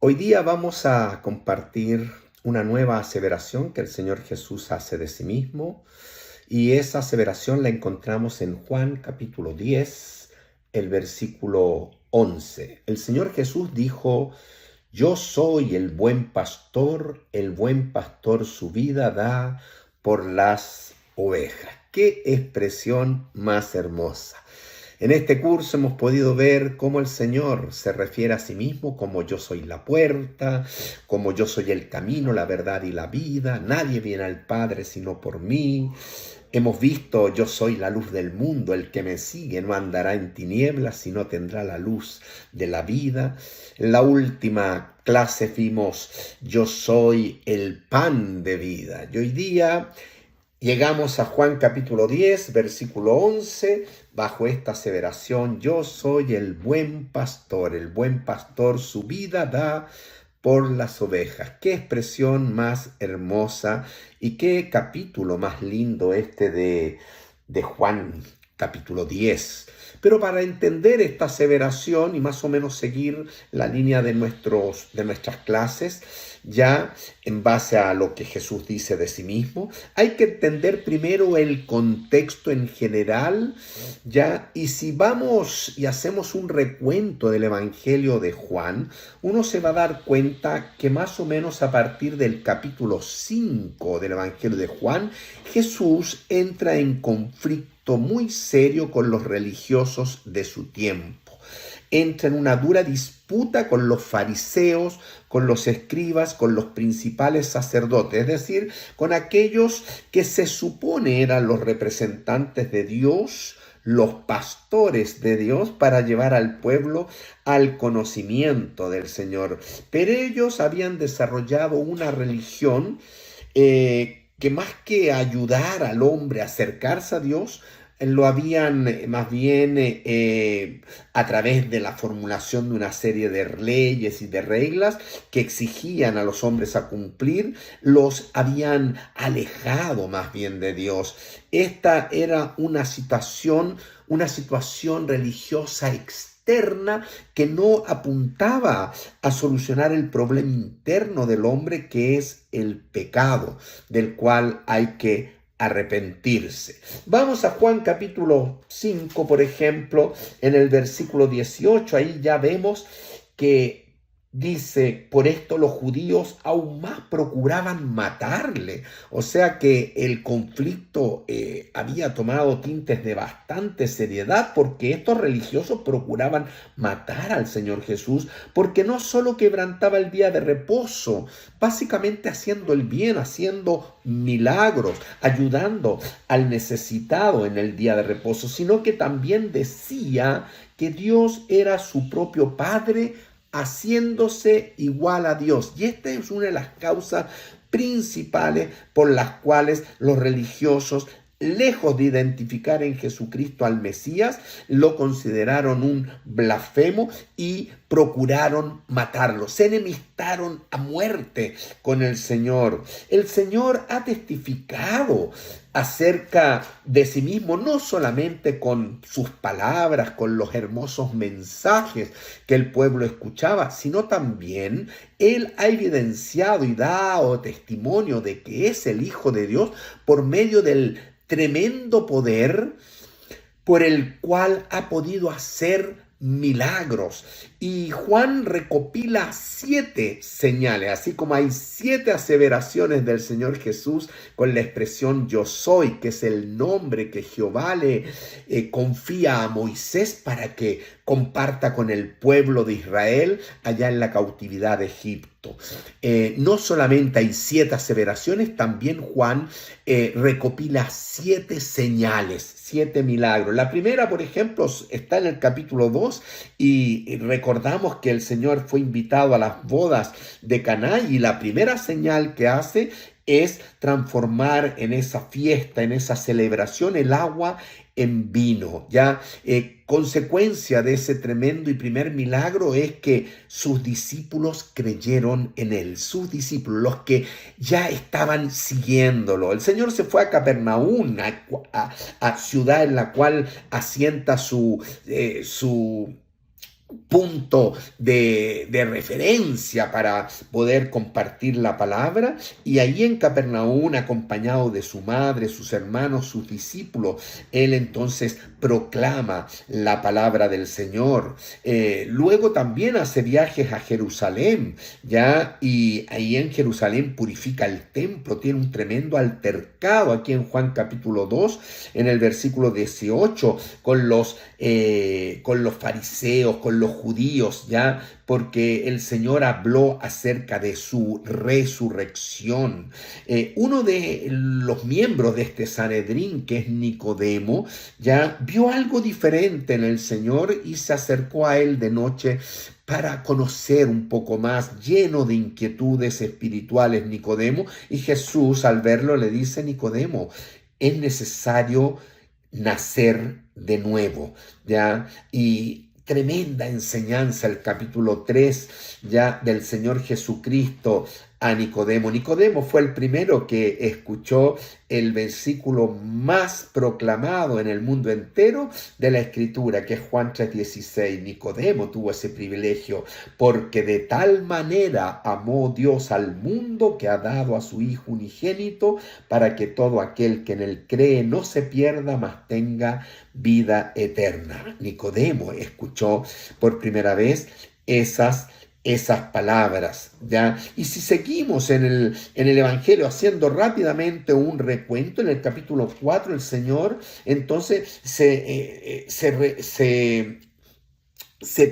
Hoy día vamos a compartir una nueva aseveración que el Señor Jesús hace de sí mismo, y esa aseveración la encontramos en Juan capítulo 10, el versículo 11. El Señor Jesús dijo: Yo soy el buen pastor su vida da por las ovejas. ¡Qué expresión más hermosa! En este curso hemos podido ver cómo el Señor se refiere a sí mismo como yo soy la puerta, como yo soy el camino, la verdad y la vida. Nadie viene al Padre sino por mí. Hemos visto: yo soy la luz del mundo, el que me sigue no andará en tinieblas, sino tendrá la luz de la vida. En la última clase vimos: yo soy el pan de vida. Y hoy día llegamos a Juan capítulo 10, versículo 11, bajo esta aseveración: yo soy el buen pastor su vida da por las ovejas. Qué expresión más hermosa y qué capítulo más lindo este de Juan capítulo 10. Pero para entender esta aseveración y más o menos seguir la línea de nuestras clases, ya en base a lo que Jesús dice de sí mismo, hay que entender primero el contexto en general, ya, y si vamos y hacemos un recuento del Evangelio de Juan, uno se va a dar cuenta que más o menos a partir del capítulo 5 del Evangelio de Juan, Jesús entra en conflicto muy serio con los religiosos de su tiempo. Entra en una dura disputa con los fariseos, con los escribas, con los principales sacerdotes, es decir, con aquellos que se supone eran los representantes de Dios, los pastores de Dios, para llevar al pueblo al conocimiento del Señor. Pero ellos habían desarrollado una religión que más que ayudar al hombre a acercarse a Dios, lo habían más bien a través de la formulación de una serie de leyes y de reglas que exigían a los hombres a cumplir, los habían alejado más bien de Dios. Esta era una situación religiosa externa que no apuntaba a solucionar el problema interno del hombre, que es el pecado, del cual hay que arrepentirse. Vamos a Juan capítulo 5, por ejemplo, en el versículo 18, ahí ya vemos que dice: por esto los judíos aún más procuraban matarle. O sea que el conflicto había tomado tintes de bastante seriedad, porque estos religiosos procuraban matar al Señor Jesús, porque no solo quebrantaba el día de reposo, básicamente haciendo el bien, haciendo milagros, ayudando al necesitado en el día de reposo, sino que también decía que Dios era su propio Padre, haciéndose igual a Dios. Y esta es una de las causas principales por las cuales los religiosos, lejos de identificar en Jesucristo al Mesías, lo consideraron un blasfemo y procuraron matarlo. Se enemistaron a muerte con el Señor. El Señor ha testificado acerca de sí mismo, no solamente con sus palabras, con los hermosos mensajes que el pueblo escuchaba, sino también Él ha evidenciado y dado testimonio de que es el Hijo de Dios por medio del tremendo poder por el cual ha podido hacer milagros. Y Juan recopila 7 señales, así como hay 7 aseveraciones del Señor Jesús con la expresión yo soy, que es el nombre que Jehová le confía a Moisés para que comparta con el pueblo de Israel allá en la cautividad de Egipto. No solamente hay 7 aseveraciones, también Juan recopila 7 señales, 7 milagros. La primera, por ejemplo, está en el capítulo 2, y recordamos que el Señor fue invitado a las bodas de Caná, y la primera señal que hace es transformar en esa fiesta, en esa celebración, el agua en vino. Ya consecuencia de ese tremendo y primer milagro es que sus discípulos creyeron en él, sus discípulos, los que ya estaban siguiéndolo. El Señor se fue a Capernaum, a ciudad en la cual asienta su punto de referencia para poder compartir la palabra, y ahí en Capernaum, acompañado de su madre, sus hermanos, sus discípulos, él entonces proclama la palabra del Señor. Luego también hace viajes a Jerusalén, ya, y ahí en Jerusalén purifica el templo, tiene un tremendo altercado aquí en Juan capítulo 2, en el versículo 18, con los fariseos, con los judíos, ya, porque el Señor habló acerca de su resurrección. Uno de los miembros de este Sanedrín, que es Nicodemo, ya vio algo diferente en el Señor y se acercó a él de noche para conocer un poco más, lleno de inquietudes espirituales, Nicodemo. Y Jesús, al verlo, le dice: Nicodemo, es necesario nacer de nuevo, ¿ya? Y tremenda enseñanza el capítulo 3 ya del Señor Jesucristo a Nicodemo. Nicodemo fue el primero que escuchó el versículo más proclamado en el mundo entero de la Escritura, que es Juan 3:16. Nicodemo tuvo ese privilegio, porque de tal manera amó Dios al mundo que ha dado a su Hijo unigénito, para que todo aquel que en él cree no se pierda, mas tenga vida eterna. Nicodemo escuchó por primera vez esas palabras, ¿ya? Y si seguimos en el Evangelio, haciendo rápidamente un recuento, en el capítulo 4, el Señor entonces se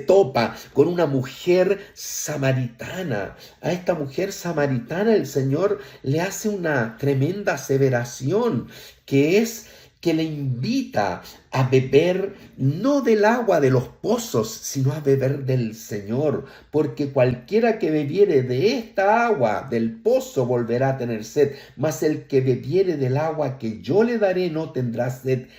topa con una mujer samaritana. A esta mujer samaritana el Señor le hace una tremenda aseveración, que le invita a beber no del agua de los pozos, sino a beber del Señor, porque cualquiera que bebiere de esta agua del pozo volverá a tener sed, mas el que bebiere del agua que yo le daré no tendrá sed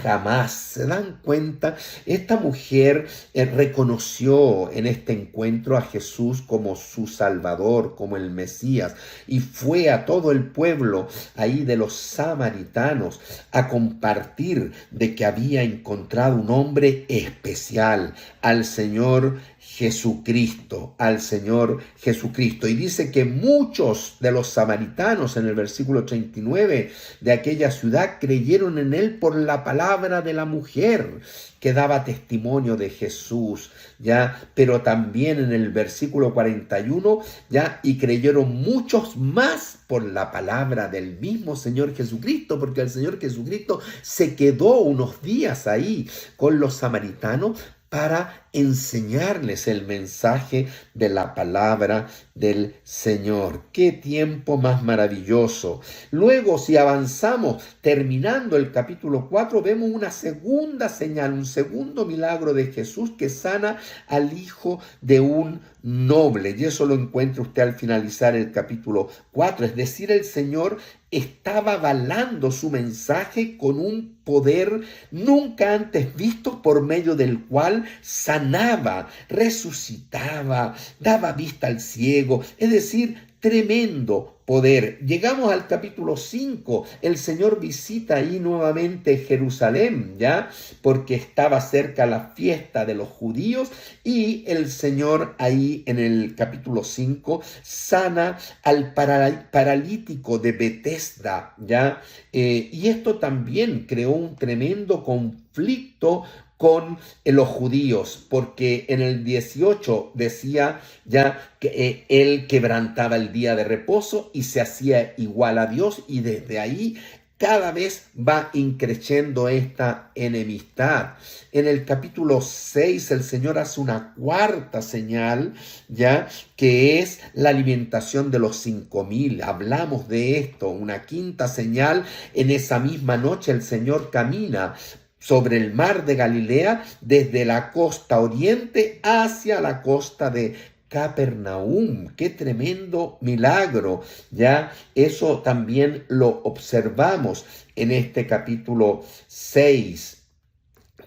jamás. ¿Se dan cuenta? Esta mujer reconoció en este encuentro a Jesús como su Salvador, como el Mesías, y fue a todo el pueblo ahí de los samaritanos a compartir de que había encontrado un hombre especial, al Señor Jesucristo, al Señor Jesucristo. Y dice que muchos de los samaritanos, en el versículo 39 de aquella ciudad, creyeron en él por la palabra de la mujer que daba testimonio de Jesús, ya, pero también en el versículo 41, ya, y creyeron muchos más por la palabra del mismo Señor Jesucristo, porque el Señor Jesucristo se quedó unos días ahí con los samaritanos para enseñarles el mensaje de la palabra del Señor. ¡Qué tiempo más maravilloso! Luego, si avanzamos, terminando el capítulo 4, vemos una segunda señal, un segundo milagro de Jesús que sana al hijo de un noble. Y eso lo encuentra usted al finalizar el capítulo 4. Es decir, el Señor estaba avalando su mensaje con un poder nunca antes visto, por medio del cual sanaba, resucitaba, daba vista al ciego, es decir, tremendo poder. Llegamos al capítulo 5, el Señor visita ahí nuevamente Jerusalén, ¿ya? Porque estaba cerca la fiesta de los judíos, y el Señor ahí en el capítulo 5 sana al paralítico de Betesda, ¿ya? Y esto también creó un tremendo conflicto con los judíos, porque en el 18 decía ya que él quebrantaba el día de reposo y se hacía igual a Dios, y desde ahí cada vez va increciendo esta enemistad. En el capítulo 6 el Señor hace una cuarta señal, ya, que es la alimentación de los 5,000. Hablamos de esto. Una quinta señal: en esa misma noche el Señor camina sobre el mar de Galilea, desde la costa oriente hacia la costa de Capernaum. ¡Qué tremendo milagro! Ya, eso también lo observamos en este capítulo 6.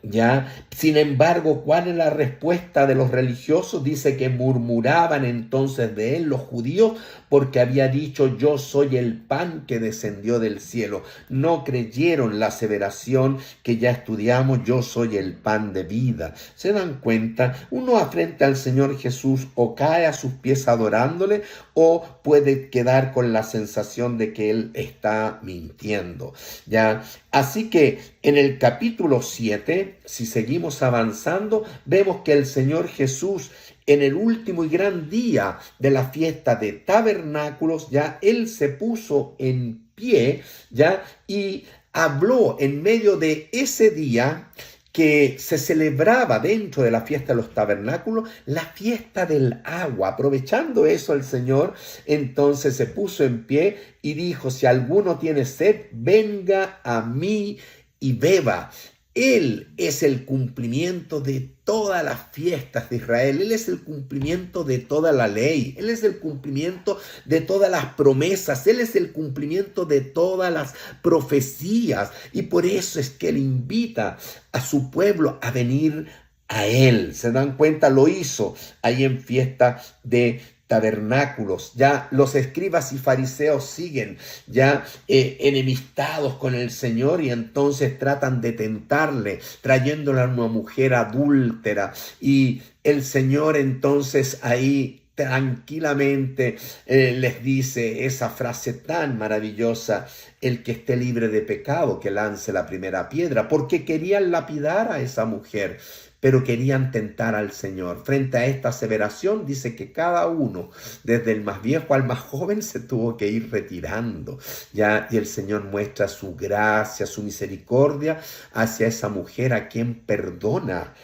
¿Ya? Sin embargo, ¿cuál es la respuesta de los religiosos? Dice que murmuraban entonces de él los judíos porque había dicho: yo soy el pan que descendió del cielo. No creyeron la aseveración que ya estudiamos: yo soy el pan de vida. ¿Se dan cuenta? Uno frente al Señor Jesús o cae a sus pies adorándole, o puede quedar con la sensación de que él está mintiendo. ¿Ya? Así que en el capítulo 7, si seguimos avanzando, vemos que el Señor Jesús, en el último y gran día de la fiesta de tabernáculos, ya él se puso en pie, ya, y habló en medio de ese día que se celebraba dentro de la fiesta de los tabernáculos, la fiesta del agua. Aprovechando eso, el Señor entonces se puso en pie y dijo: si alguno tiene sed, venga a mí y beba. Él es el cumplimiento de todas las fiestas de Israel. Él es el cumplimiento de toda la ley. Él es el cumplimiento de todas las promesas. Él es el cumplimiento de todas las profecías. Y por eso es que Él invita a su pueblo a venir a Él. ¿Se dan cuenta? Lo hizo ahí en fiesta de tabernáculos. Ya los escribas y fariseos siguen ya enemistados con el Señor, y entonces tratan de tentarle trayéndole a una mujer adúltera, y el Señor entonces ahí tranquilamente les dice esa frase tan maravillosa: el que esté libre de pecado, que lance la primera piedra, porque querían lapidar a esa mujer, pero querían tentar al Señor. Frente a esta aseveración, dice que cada uno, desde el más viejo al más joven, se tuvo que ir retirando, ¿ya? Y el Señor muestra su gracia, su misericordia hacia esa mujer a quien perdona,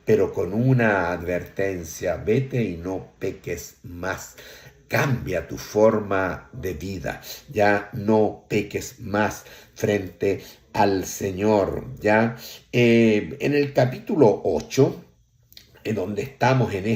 pero con una advertencia: vete y no peques más. Cambia tu forma de vida, ya no peques más frente al Señor. Ya en el capítulo 8, en donde estamos en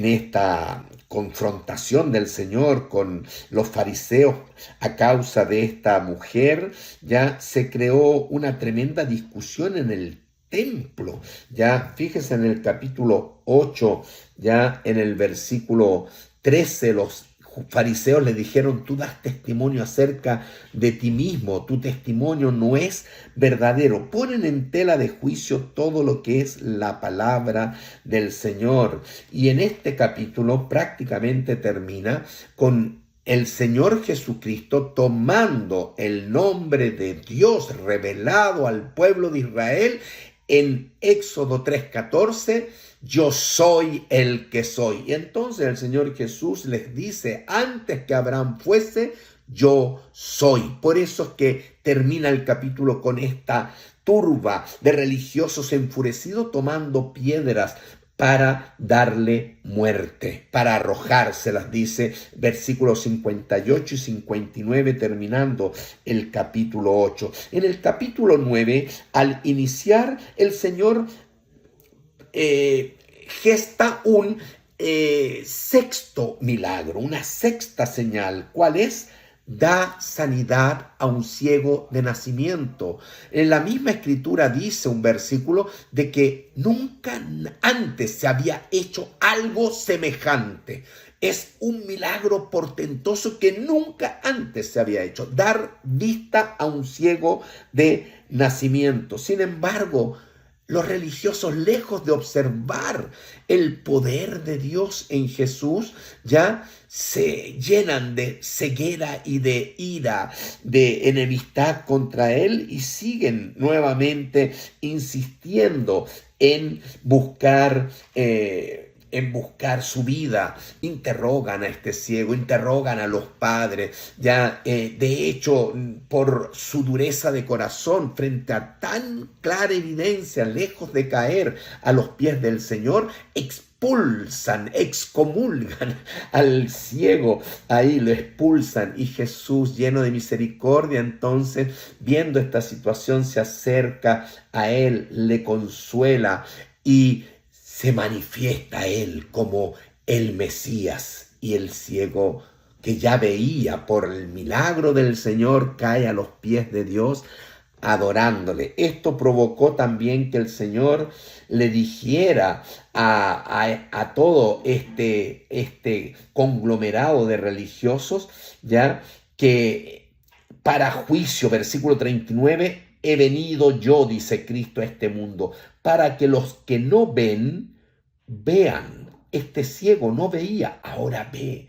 esta confrontación del Señor con los fariseos a causa de esta mujer, ya se creó una tremenda discusión en el templo. Ya fíjese en el capítulo 8, ya en el versículo 13, los fariseos le dijeron: tú das testimonio acerca de ti mismo, tu testimonio no es verdadero. Ponen en tela de juicio todo lo que es la palabra del Señor. Y en este capítulo prácticamente termina con el Señor Jesucristo tomando el nombre de Dios revelado al pueblo de Israel en Éxodo 3:14: yo soy el que soy. Y entonces el Señor Jesús les dice: antes que Abraham fuese, yo soy. Por eso es que termina el capítulo con esta turba de religiosos enfurecidos tomando piedras para darle muerte, para arrojárselas, dice versículos 58 y 59, terminando el capítulo 8. En el capítulo 9, al iniciar, el Señor gesta un sexto milagro, una sexta señal. ¿Cuál es? Da sanidad a un ciego de nacimiento. En la misma escritura dice un versículo de que nunca antes se había hecho algo semejante. Es un milagro portentoso que nunca antes se había hecho: dar vista a un ciego de nacimiento. Sin embargo, los religiosos, lejos de observar el poder de Dios en Jesús, ya se llenan de ceguera y de ira, de enemistad contra Él, y siguen nuevamente insistiendo en buscar su vida. Interrogan a este ciego, interrogan a los padres. Ya, de hecho, por su dureza de corazón frente a tan clara evidencia, lejos de caer a los pies del Señor, excomulgan al ciego, ahí lo expulsan. Y Jesús, lleno de misericordia, entonces, viendo esta situación, se acerca a él, le consuela y se manifiesta a él como el Mesías. Y el ciego, que ya veía por el milagro del Señor, cae a los pies de Dios, adorándole. Esto provocó también que el Señor le dijera a todo este conglomerado de religiosos, ya, que para juicio, versículo 39, he venido yo, dice Cristo, a este mundo, para que los que no ven, vean. Este ciego no veía, ahora ve.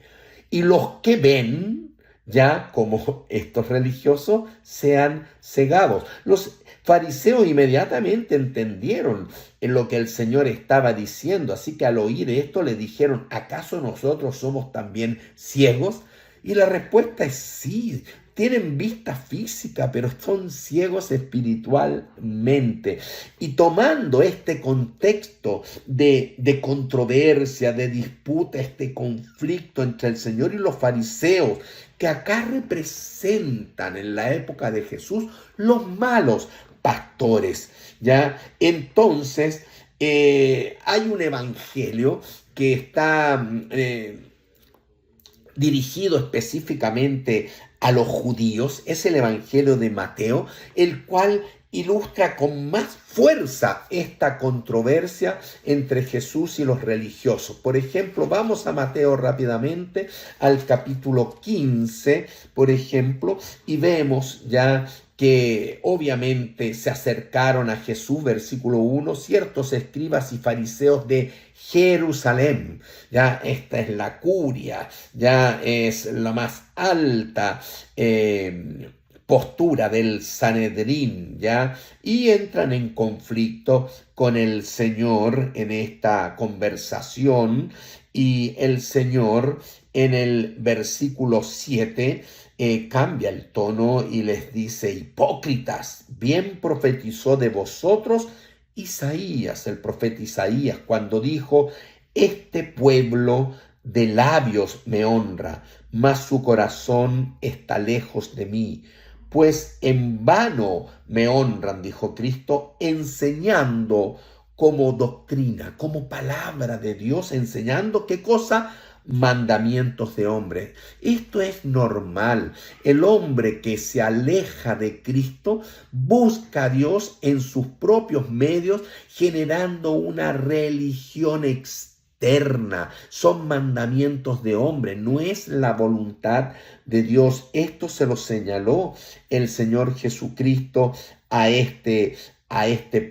Y los que ven, ya como estos religiosos, sean cegados. Los fariseos inmediatamente entendieron en lo que el Señor estaba diciendo, así que al oír esto le dijeron, ¿acaso nosotros somos también ciegos? Y la respuesta es sí. Tienen vista física, pero son ciegos espiritualmente. Y tomando este contexto de controversia, de disputa, este conflicto entre el Señor y los fariseos, que acá representan en la época de Jesús los malos pastores, ¿ya? Entonces, hay un evangelio que está dirigido específicamente a los judíos, es el Evangelio de Mateo, el cual ilustra con más fuerza esta controversia entre Jesús y los religiosos. Por ejemplo, vamos a Mateo rápidamente, al capítulo 15, por ejemplo, y vemos ya que obviamente se acercaron a Jesús, versículo 1, ciertos escribas y fariseos de Jerusalén. Ya esta es la curia, ya es la más alta postura del Sanedrín, ya, y entran en conflicto con el Señor en esta conversación, y el Señor en el versículo 7 cambia el tono y les dice, hipócritas, bien profetizó de vosotros Isaías, el profeta Isaías, cuando dijo, este pueblo de labios me honra, mas su corazón está lejos de mí. Pues en vano me honran, dijo Cristo, enseñando como doctrina, como palabra de Dios, enseñando qué cosa, mandamientos de hombres. Esto es normal. El hombre que se aleja de Cristo busca a Dios en sus propios medios, generando una religión externa. Son mandamientos de hombre, no es la voluntad de Dios. Esto se lo señaló el Señor Jesucristo a este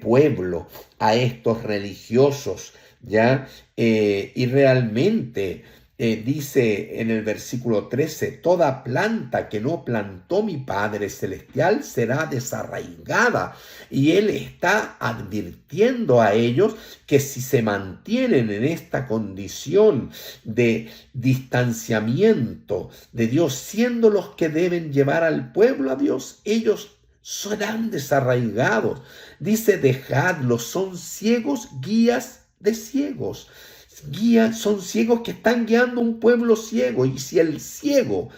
pueblo, a estos religiosos, ¿ya? Y realmente dice en el versículo 13, toda planta que no plantó mi Padre Celestial será desarraigada. Y Él está advirtiendo a ellos que si se mantienen en esta condición de distanciamiento de Dios, siendo los que deben llevar al pueblo a Dios, ellos serán desarraigados. Dice, dejadlos, son ciegos, guías de ciegos. Son ciegos que están guiando un pueblo ciego, y si el ciego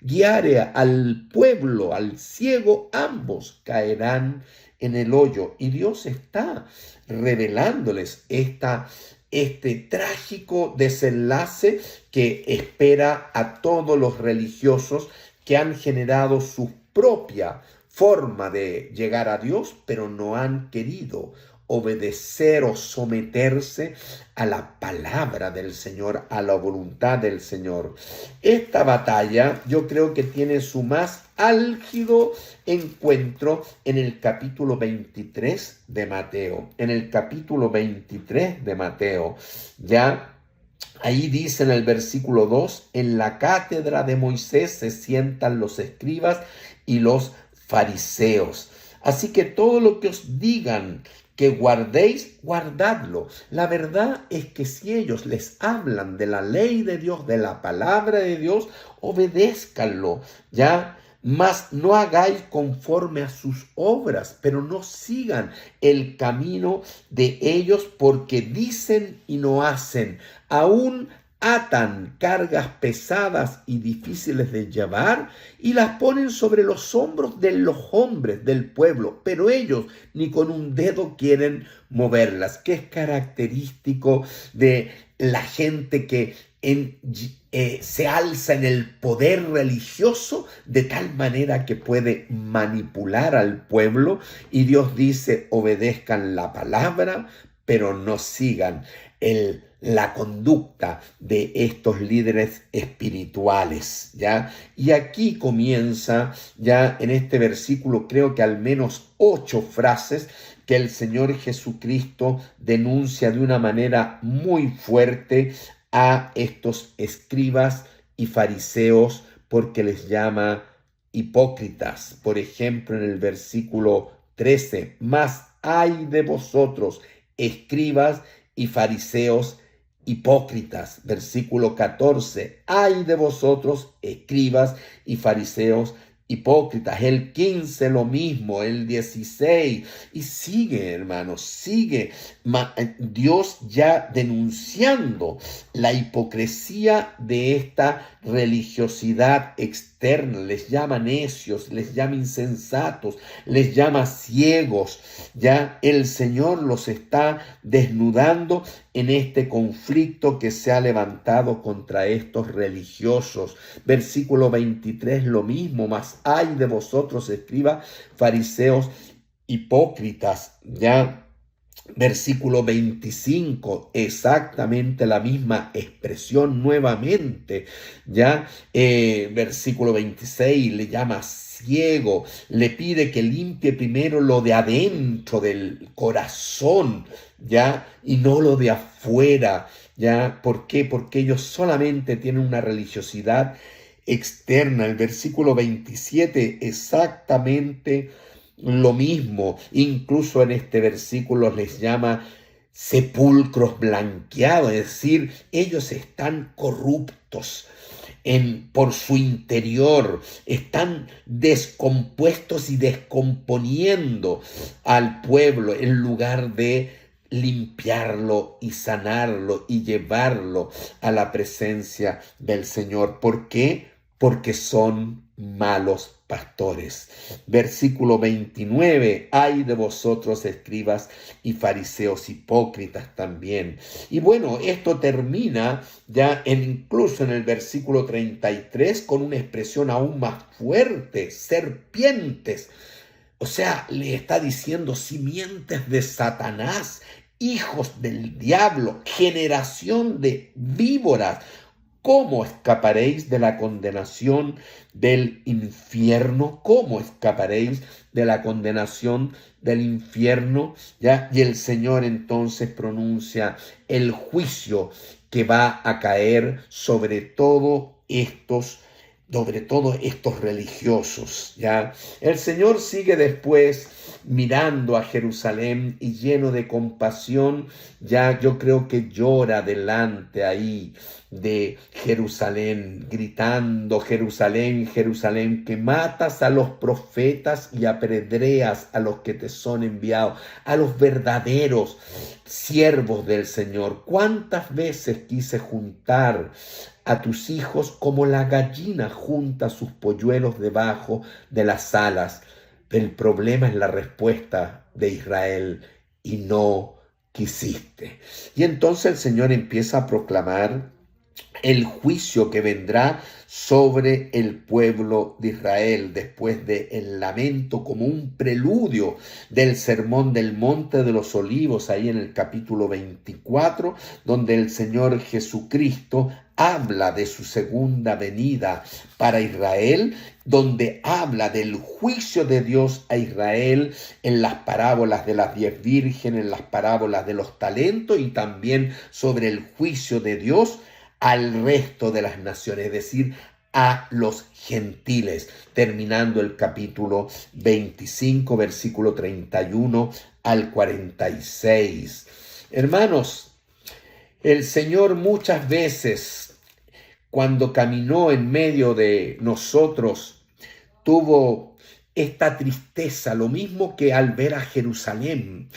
guiare al pueblo, al ciego, ambos caerán en el hoyo. Y Dios está revelándoles este trágico desenlace que espera a todos los religiosos que han generado su propia forma de llegar a Dios, pero no han querido obedecer o someterse a la palabra del Señor, a la voluntad del Señor. Esta batalla yo creo que tiene su más álgido encuentro en el capítulo 23 de Mateo. En el capítulo 23 de Mateo, ya ahí dice en el versículo 2, en la cátedra de Moisés se sientan los escribas y los fariseos. Así que todo lo que os digan que guardéis, guardadlo. La verdad es que si ellos les hablan de la ley de Dios, de la palabra de Dios, obedézcanlo, ¿ya? Mas no hagáis conforme a sus obras, pero no sigan el camino de ellos, porque dicen y no hacen. Aún atan cargas pesadas y difíciles de llevar y las ponen sobre los hombros de los hombres del pueblo, pero ellos ni con un dedo quieren moverlas, que es característico de la gente que se alza en el poder religioso de tal manera que puede manipular al pueblo, y Dios dice: obedezcan la palabra, pero no sigan la conducta de estos líderes espirituales, ¿ya? Y aquí comienza ya en este versículo, creo que al menos 8 frases que el Señor Jesucristo denuncia de una manera muy fuerte a estos escribas y fariseos, porque les llama hipócritas. Por ejemplo, en el versículo 13: mas ay de vosotros, escribas y fariseos hipócritas. Versículo 14: ay de vosotros, escribas y fariseos hipócritas. El 15 lo mismo, el 16, y sigue, hermanos, sigue Dios ya denunciando la hipocresía de esta religiosidad externa. Les llama necios, les llama insensatos, les llama ciegos. Ya el Señor los está desnudando en este conflicto que se ha levantado contra estos religiosos. Versículo 23, lo mismo: mas ay de vosotros, escribas, fariseos, hipócritas. Ya versículo 25, exactamente la misma expresión nuevamente. Ya versículo 26, le llama ciego, le pide que limpie primero lo de adentro del corazón, ya, y no lo de afuera. Ya, ¿por qué? Porque ellos solamente tienen una religiosidad externa. El versículo 27, exactamente lo mismo. Incluso en este versículo les llama sepulcros blanqueados, es decir, ellos están corruptos por su interior, están descompuestos y descomponiendo al pueblo en lugar de limpiarlo y sanarlo y llevarlo a la presencia del Señor. ¿Por qué? Porque son malos pastores. Versículo 29, ay de vosotros, escribas y fariseos hipócritas también. Y bueno, esto termina ya incluso en el versículo 33 con una expresión aún más fuerte: serpientes. O sea, le está diciendo: simientes de Satanás, hijos del diablo, generación de víboras, ¿cómo escaparéis de la condenación del infierno? ¿Cómo escaparéis de la condenación del infierno? ¿Ya? Y el Señor entonces pronuncia el juicio que va a caer sobre todos estos religiosos. ¿Ya? El Señor sigue después mirando a Jerusalén y lleno de compasión, ya yo creo que llora delante ahí de Jerusalén, gritando: Jerusalén, Jerusalén, que matas a los profetas y apedreas a los que te son enviados, a los verdaderos siervos del Señor. ¿Cuántas veces quise juntar a tus hijos como la gallina junta sus polluelos debajo de las alas? El problema es la respuesta de Israel: y no quisiste. Y entonces el Señor empieza a proclamar el juicio que vendrá sobre el pueblo de Israel después del lamento, como un preludio del sermón del Monte de los Olivos, ahí en el capítulo 24, donde el Señor Jesucristo habla de su segunda venida para Israel, donde habla del juicio de Dios a Israel en las parábolas de las 10 vírgenes, en las parábolas de los talentos, y también sobre el juicio de Dios al resto de las naciones, es decir, a los gentiles, terminando el capítulo 25, versículo 31 al 46. Hermanos, el Señor muchas veces, cuando caminó en medio de nosotros, tuvo esta tristeza, lo mismo que al ver a Jerusalén,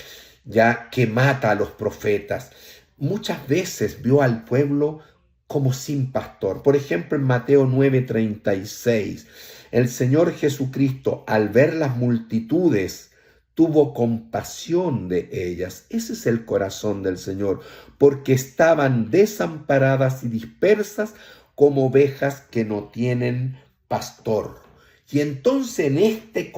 ya que mata a los profetas. Muchas veces vio al pueblo como sin pastor. Por ejemplo, en Mateo 9:36, el Señor Jesucristo, al ver las multitudes, tuvo compasión de ellas. Ese es el corazón del Señor, porque estaban desamparadas y dispersas como ovejas que no tienen pastor. Y entonces en este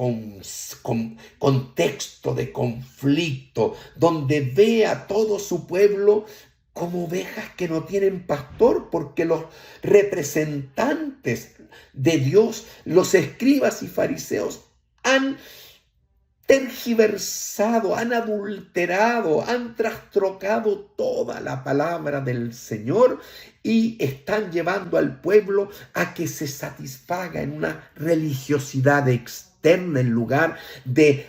contexto de conflicto, donde ve a todo su pueblo como ovejas que no tienen pastor, porque los representantes de Dios, los escribas y fariseos, han tergiversado, han adulterado, han trastrocado toda la palabra del Señor y están llevando al pueblo a que se satisfaga en una religiosidad externa en lugar de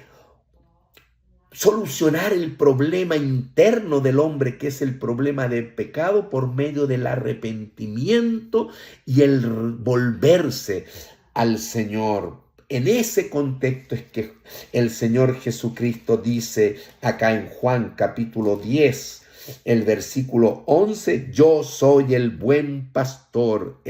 solucionar el problema interno del hombre, que es el problema del pecado, por medio del arrepentimiento y el volverse al Señor. En ese contexto es que el Señor Jesucristo dice acá en Juan capítulo 10, el versículo 11, yo soy el buen pastor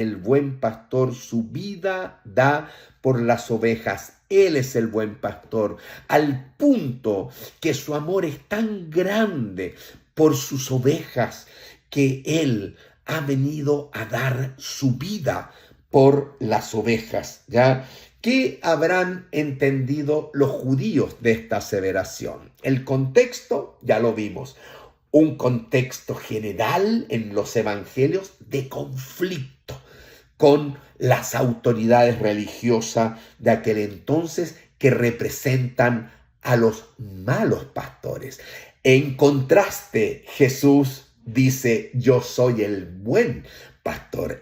su vida da por las ovejas. Él es el buen pastor, al punto que su amor es tan grande por sus ovejas que Él ha venido a dar su vida por las ovejas, ¿ya? ¿Qué habrán entendido los judíos de esta aseveración? El contexto, ya lo vimos, un contexto general en los evangelios de conflicto con las autoridades religiosas de aquel entonces que representan a los malos pastores. En contraste, Jesús dice, yo soy el buen pastor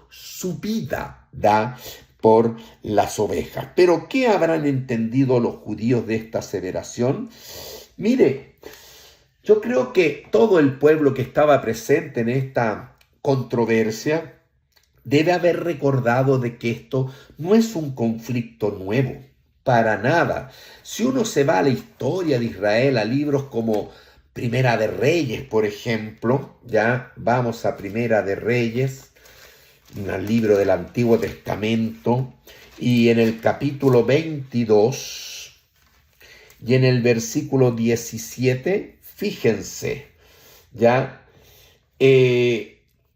su vida da por las ovejas. Pero ¿qué habrán entendido los judíos de esta aseveración? Mire, yo creo que todo el pueblo que estaba presente en esta controversia debe haber recordado de que esto no es un conflicto nuevo, para nada. Si uno se va a la historia de Israel, a libros como Primera de Reyes, por ejemplo, ya vamos a Primera de Reyes, un libro del Antiguo Testamento, y en el capítulo 22 y en el versículo 17, fíjense, ya,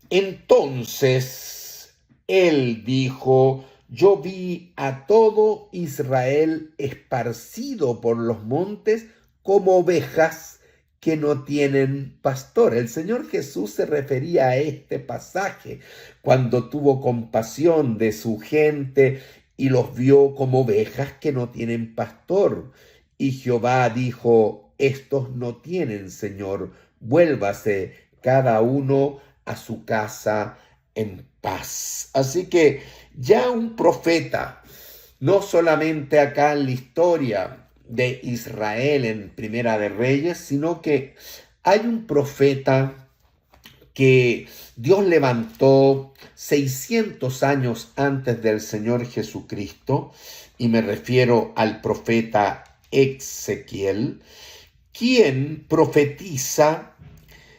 entonces él dijo, yo vi a todo Israel esparcido por los montes como ovejas que no tienen pastor. El Señor Jesús se refería a este pasaje cuando tuvo compasión de su gente y los vio como ovejas que no tienen pastor. Y Jehová dijo, estos no tienen Señor, vuélvase cada uno a su casa en paz. Así que ya un profeta, no solamente acá en la historia de Israel en Primera de Reyes, sino que hay un profeta que Dios levantó 600 años antes del Señor Jesucristo, y me refiero al profeta Ezequiel, quien profetiza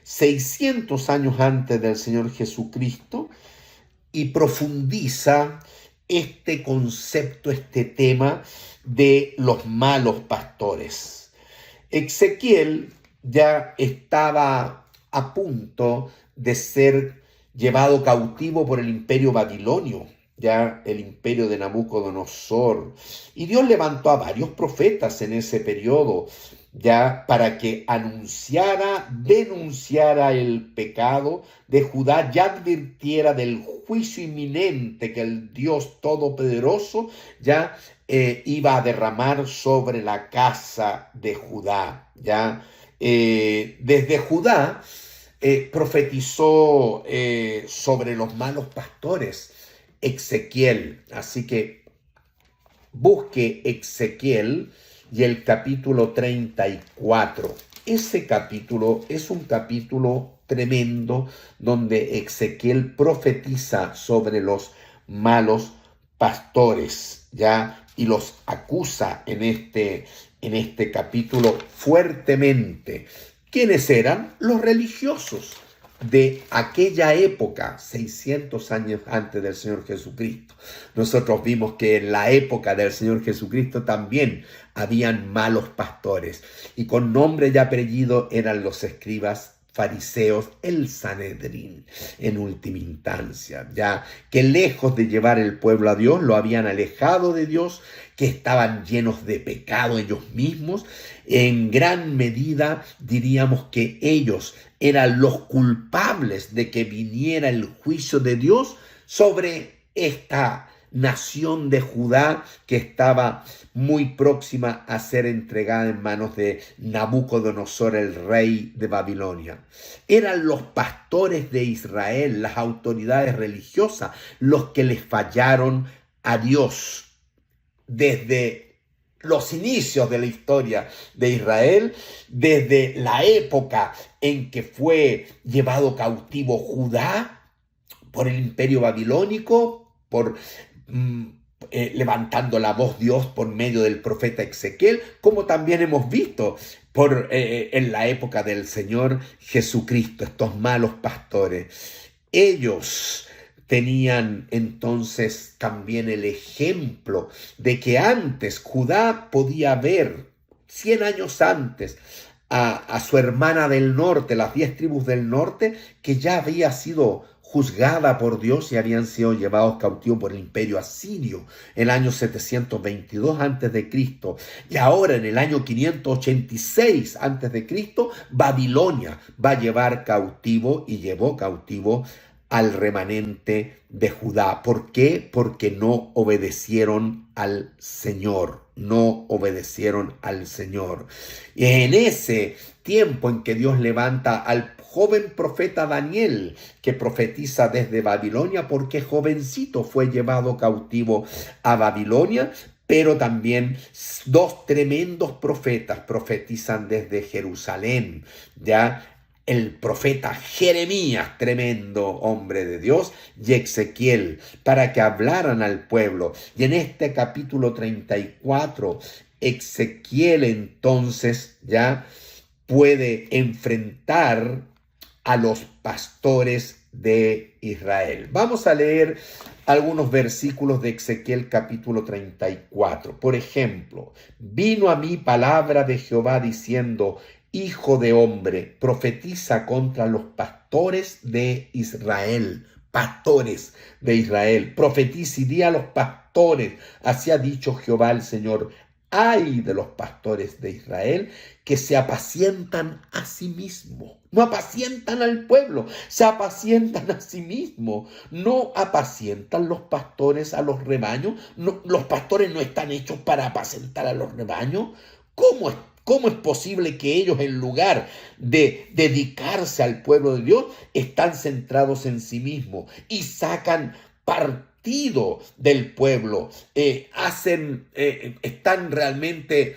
600 años antes del Señor Jesucristo y profundiza este concepto, este tema de los malos pastores. Ezequiel ya estaba a punto de ser llevado cautivo por el imperio babilonio, ya el imperio de Nabucodonosor, y Dios levantó a varios profetas en ese periodo, ya para que denunciara el pecado de Judá, ya advirtiera del juicio inminente que el Dios Todopoderoso ya iba a derramar sobre la casa de Judá. Ya desde Judá profetizó sobre los malos pastores Ezequiel. Así que busque Ezequiel y el capítulo 34. Ese capítulo es un capítulo tremendo donde Ezequiel profetiza sobre los malos pastores, ¿ya? Y los acusa en este capítulo fuertemente. ¿Quiénes eran? Los religiosos. de aquella época, 600 años antes del Señor Jesucristo. Nosotros vimos que en la época del Señor Jesucristo también habían malos pastores, y con nombre y apellido eran los escribas, fariseos, el Sanedrín en última instancia, ya que lejos de llevar el pueblo a Dios, lo habían alejado de Dios, que estaban llenos de pecado ellos mismos. En gran medida diríamos que ellos eran los culpables de que viniera el juicio de Dios sobre esta nación de Judá, que estaba muy próxima a ser entregada en manos de Nabucodonosor, el rey de Babilonia. Eran los pastores de Israel, las autoridades religiosas, los que les fallaron a Dios desde los inicios de la historia de Israel, desde la época en que fue llevado cautivo Judá por el imperio babilónico, levantando la voz Dios por medio del profeta Ezequiel, como también hemos visto en la época del Señor Jesucristo, estos malos pastores. Ellos tenían entonces también el ejemplo de que antes Judá podía ver, 100 años antes, a su hermana del norte, las 10 tribus del norte, que ya había sido juzgada por Dios y habían sido llevados cautivos por el imperio asirio en el año 722 a.C. Y ahora en el año 586 a.C., Babilonia va a llevar cautivo y llevó cautivo al remanente de Judá. ¿Por qué? Porque no obedecieron al Señor. No obedecieron al Señor. Y en ese tiempo en que Dios levanta al joven profeta Daniel, que profetiza desde Babilonia, porque jovencito fue llevado cautivo a Babilonia, pero también 2 tremendos profetas profetizan desde Jerusalén, ya el profeta Jeremías, tremendo hombre de Dios, y Ezequiel, para que hablaran al pueblo. Y en este capítulo 34, Ezequiel entonces ya puede enfrentar a los pastores de Israel. Vamos a leer algunos versículos de Ezequiel capítulo 34. Por ejemplo, vino a mí palabra de Jehová diciendo: Hijo de hombre, profetiza contra los pastores de Israel. Pastores de Israel, profetiza y di a los pastores, así ha dicho Jehová el Señor: ay de los pastores de Israel, que se apacientan a sí mismos. No apacientan al pueblo, se apacientan a sí mismos. No apacientan los pastores a los rebaños. No, los pastores no están hechos para apacentar a los rebaños. ¿Cómo es posible que ellos, en lugar de dedicarse al pueblo de Dios, están centrados en sí mismos y sacan partido del pueblo? Están realmente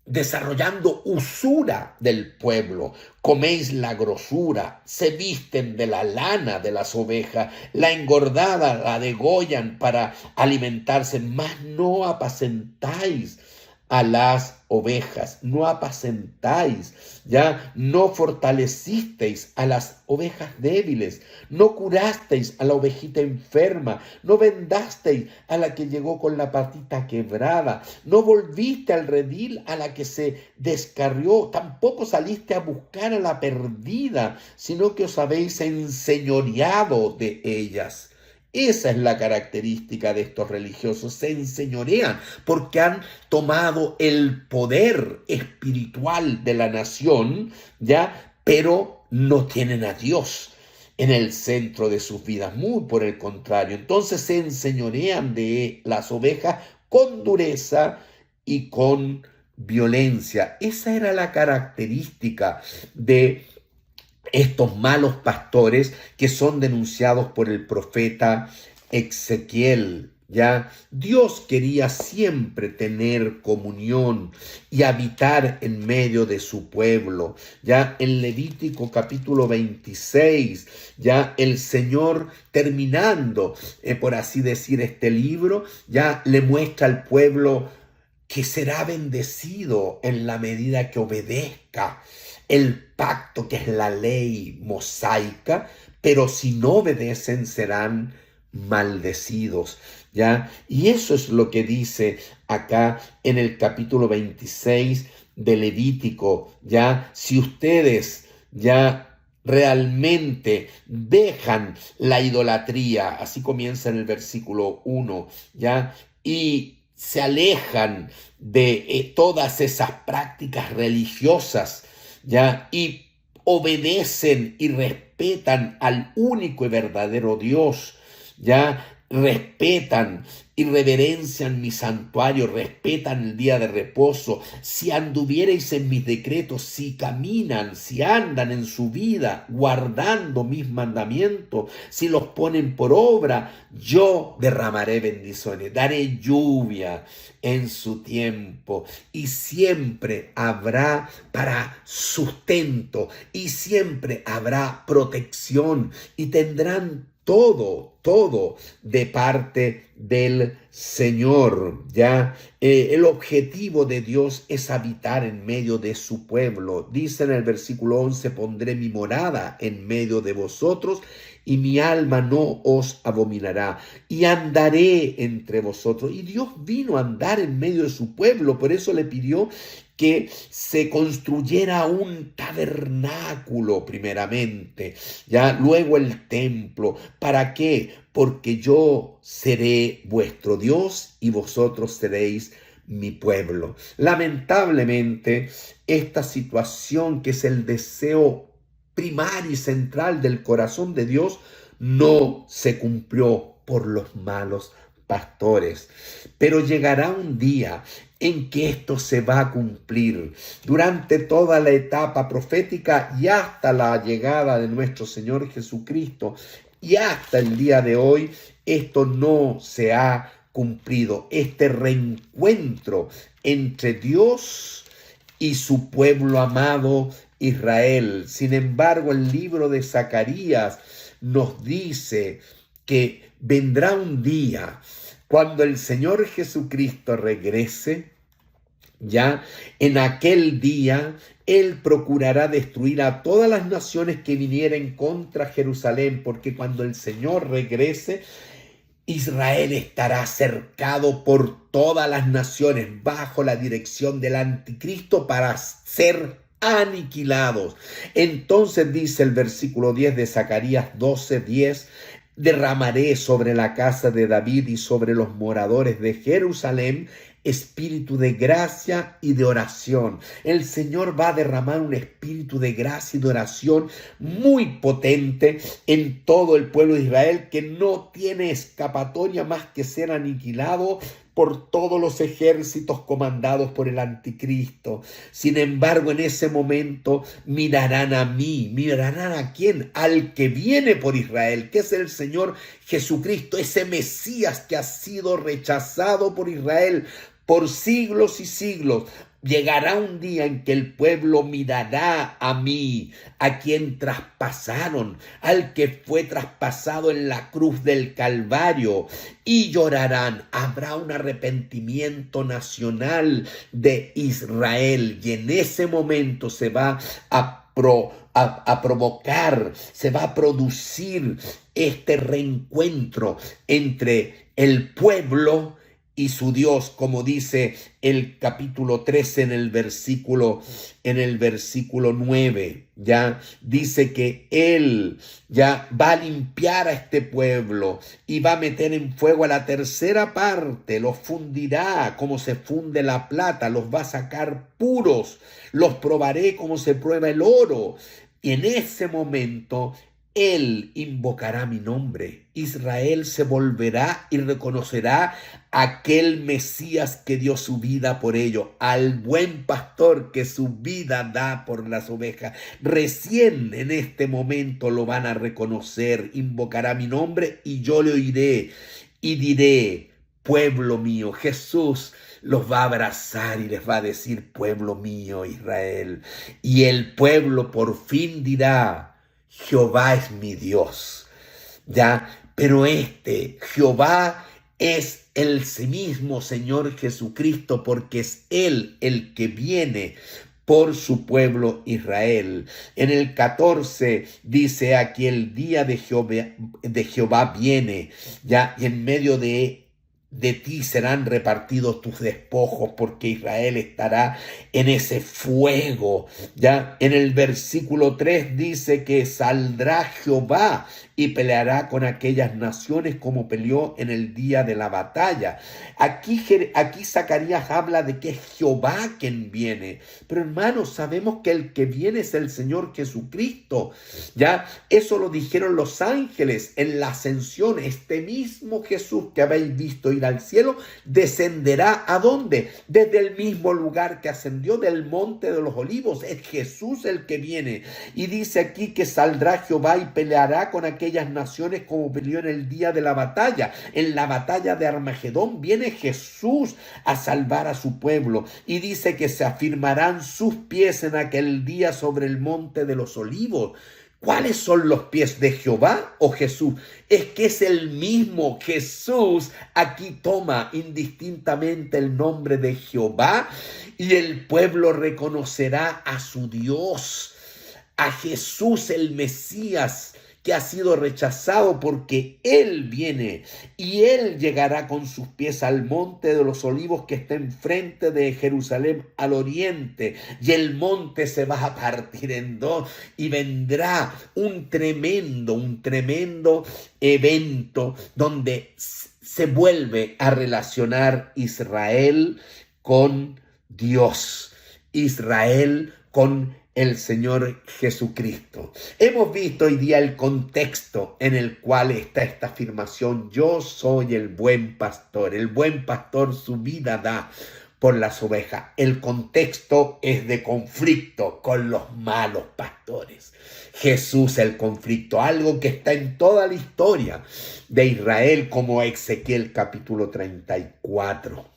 desarrollando usura del pueblo. Coméis la grosura, se visten de la lana de las ovejas, la engordada la degollan para alimentarse, mas no apacentáis a las ovejas, no apacentáis, ya no fortalecisteis a las ovejas débiles, no curasteis a la ovejita enferma, no vendasteis a la que llegó con la patita quebrada, no volviste al redil a la que se descarrió, tampoco saliste a buscar a la perdida, sino que os habéis enseñoreado de ellas. Esa es la característica de estos religiosos, se enseñorean porque han tomado el poder espiritual de la nación, ¿ya? Pero no tienen a Dios en el centro de sus vidas, muy por el contrario. Entonces se enseñorean de las ovejas con dureza y con violencia. Esa era la característica de estos malos pastores que son denunciados por el profeta Ezequiel. Ya Dios quería siempre tener comunión y habitar en medio de su pueblo. Ya en Levítico capítulo 26, ya el Señor, terminando, por así decir, este libro, ya le muestra al pueblo que será bendecido en la medida que obedezca el pacto que es la ley mosaica, pero si no obedecen serán maldecidos, ¿ya? Y eso es lo que dice acá en el capítulo 26 de Levítico, ¿ya? Si ustedes ya realmente dejan la idolatría, así comienza en el versículo 1, ¿ya? Y se alejan de todas esas prácticas religiosas, ¿ya? Y obedecen y respetan al único y verdadero Dios, ¿ya? Respetan y reverencian mi santuario, respetan el día de reposo. Si anduviereis en mis decretos, si caminan, si andan en su vida guardando mis mandamientos, si los ponen por obra, yo derramaré bendiciones, daré lluvia en su tiempo y siempre habrá para sustento y siempre habrá protección y tendrán todo de parte del Señor, ¿ya? El objetivo de Dios es habitar en medio de su pueblo. Dice en el versículo 11, pondré mi morada en medio de vosotros y mi alma no os abominará y andaré entre vosotros. Y Dios vino a andar en medio de su pueblo, por eso le pidió que se construyera un tabernáculo primeramente, ya luego el templo. ¿Para qué? Porque yo seré vuestro Dios y vosotros seréis mi pueblo. Lamentablemente, esta situación que es el deseo primario y central del corazón de Dios no se cumplió por los malos pastores. Pero llegará un día en que esto se va a cumplir durante toda la etapa profética y hasta la llegada de nuestro Señor Jesucristo. Y hasta el día de hoy esto no se ha cumplido. Este reencuentro entre Dios y su pueblo amado Israel. Sin embargo, el libro de Zacarías nos dice que vendrá un día cuando el Señor Jesucristo regrese, ya en aquel día Él procurará destruir a todas las naciones que vinieren contra Jerusalén, porque cuando el Señor regrese, Israel estará cercado por todas las naciones bajo la dirección del anticristo para ser aniquilados. Entonces dice el versículo 10 de Zacarías 12:10, derramaré sobre la casa de David y sobre los moradores de Jerusalén espíritu de gracia y de oración. El Señor va a derramar un espíritu de gracia y de oración muy potente en todo el pueblo de Israel, que no tiene escapatoria más que ser aniquilado por todos los ejércitos comandados por el anticristo. Sin embargo, en ese momento mirarán a mí. ¿Mirarán a quién? Al que viene por Israel, que es el Señor Jesucristo, ese Mesías que ha sido rechazado por Israel por siglos y siglos. Llegará un día en que el pueblo mirará a mí, a quien traspasaron, al que fue traspasado en la cruz del Calvario, y llorarán. Habrá un arrepentimiento nacional de Israel, y en ese momento se va a provocar, se va a producir este reencuentro entre el pueblo y su Dios, como dice el capítulo 13 en el versículo 9, ya dice que Él ya va a limpiar a este pueblo y va a meter en fuego a la tercera parte, los fundirá como se funde la plata, los va a sacar puros, los probaré como se prueba el oro. Y en ese momento Él invocará mi nombre. Israel se volverá y reconocerá a aquel Mesías que dio su vida por ello, al buen pastor que su vida da por las ovejas. Recién en este momento lo van a reconocer, invocará mi nombre y yo le oiré y diré: pueblo mío. Jesús los va a abrazar y les va a decir: pueblo mío, Israel. Y el pueblo por fin dirá: Jehová es mi Dios, ¿ya? Pero Jehová es el mismo Señor Jesucristo, porque es Él el que viene por su pueblo Israel. En el 14 dice aquí el día de Jehová viene, ya, y en medio de ti serán repartidos tus despojos, porque Israel estará en ese fuego. Ya en el versículo 3 dice que saldrá Jehová y peleará con aquellas naciones como peleó en el día de la batalla. Aquí Zacarías habla de que es Jehová quien viene. Pero hermanos, sabemos que el que viene es el Señor Jesucristo. Ya, eso lo dijeron los ángeles en la ascensión. Este mismo Jesús que habéis visto ir al cielo, descenderá ¿a dónde? Desde el mismo lugar que ascendió, del monte de los olivos. Es Jesús el que viene. Y dice aquí que saldrá Jehová y peleará con aquellas naciones como peleó en el día de la batalla. En la batalla de Armagedón viene Jesús a salvar a su pueblo. Y dice que se afirmarán sus pies en aquel día sobre el monte de los olivos. ¿Cuáles son los pies de Jehová o Jesús? Es que es el mismo Jesús. Aquí toma indistintamente el nombre de Jehová y el pueblo reconocerá a su Dios, a Jesús el Mesías, que ha sido rechazado, porque Él viene y Él llegará con sus pies al monte de los olivos que está enfrente de Jerusalén al oriente, y el monte se va a partir en dos y vendrá un tremendo evento donde se vuelve a relacionar Israel con Dios, Israel con el Señor Jesucristo. Hemos visto hoy día el contexto en el cual está esta afirmación: yo soy el buen pastor. El buen pastor su vida da por las ovejas. El contexto es de conflicto con los malos pastores. Jesús el conflicto, algo que está en toda la historia de Israel, como Ezequiel capítulo 34.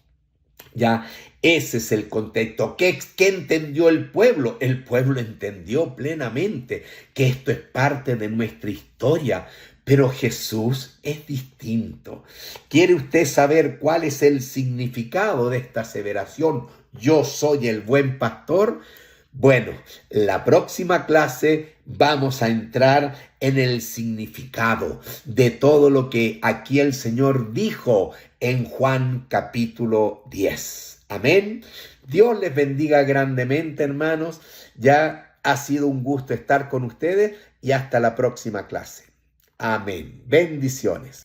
Ya, ese es el contexto. ¿Qué entendió el pueblo? El pueblo entendió plenamente que esto es parte de nuestra historia, pero Jesús es distinto. ¿Quiere usted saber cuál es el significado de esta aseveración? Yo soy el buen pastor. Bueno, la próxima clase vamos a entrar en el significado de todo lo que aquí el Señor dijo en Juan capítulo 10. Amén. Dios les bendiga grandemente, hermanos. Ya ha sido un gusto estar con ustedes y hasta la próxima clase. Amén. Bendiciones.